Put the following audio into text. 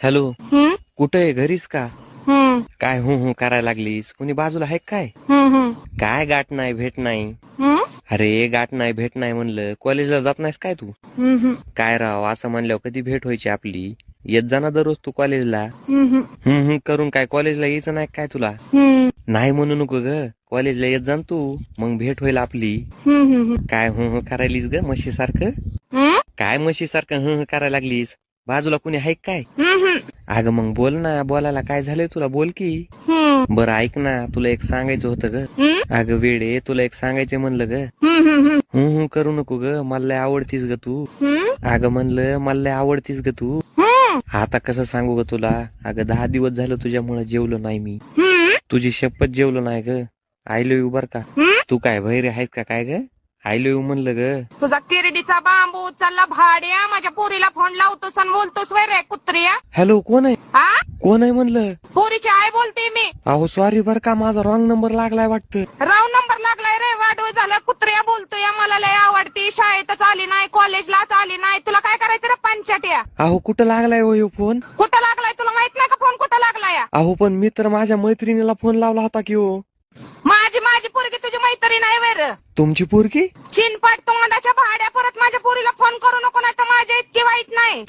Hello, हम्म कुठे आहे? घरीच का? हम्म काय हू करायला लागलीस? कोणी बाजूला आहे काय? हम्म काय गाठ नाही भेट नाही? हम्म अरे गाठ नाही भेट नाही म्हणलं. कॉलेजला जात नाहीस काय तू? हम्म काय राव, असं म्हणल्यावर कधी भेट व्हायची आपली? येत जा ना दररोज तू कॉलेजला. हम्म करून काय कॉलेजला यायचं नाही काय तुला? हम्म नाही म्हणू नको ग, कॉलेजला येत जा ना तू, मग भेट होईल आपली. हम्म काय करायलीस ग म्हशी सारखं? काय म्हशी सारखं करायला लागलीस? बाजूला कोणी आहे काय? अगं मग बोल ना, बोलायला काय झालंय तुला? बोल की. बरं ऐक ना, तुला एक सांगायचं होतं ग. अगं वेडे, तुला एक सांगायचं म्हणलं ग. करू नको ग, मला लय आवडतीस ग तू. अगं म्हणलं मला लय आवडतीस ग तू. आता कसं सांगू ग तुला? अगं 10 दिवस झालं तुझ्यामुळे जेवलो नाही मी. तुझी शपथ जेवलो नाही ग. आय लव्ह यू बर का. तू काय बहिरे आहेस का काय ग? आय लव्ह यू म्हणलं ग. तुझा किरडीचा बांबू उचलला भाड्या, माझ्या पोरीला फोन लावतोस आणि बोलतोस वय रे कुत्र्या. हॅलो, कोण आहे? हा कोण आहे म्हणलं? पोरीची आई बोलते मी. अहो सॉरी बर का, माझा रॉंग नंबर लागलाय वाटतं. राव नंबर लागलाय रे, वाढव झालं. कुत्र्या बोलतोय, मला लय आवडती, शाळेतच आली नाही, कॉलेजलाच आली नाही. तुला काय करायचं रे पंचाट्या? अहो कुठं लागलाय हो ह्यो फोन? कुठं लागलाय तुला माहित नाही का? फोन कुठं लागलाय? अहो पण मी तर माझ्या मैत्रिणीला फोन लावला होता की हो. माझी पोरगी तुझी मैत्रीण नाही वर. तुमची पोरगी? चिनपाट तोंडाच्या भाड्या, परत माझ्या पोरीला फोन करू नको, नाही तर माझ्या इतकी वाईट नाही.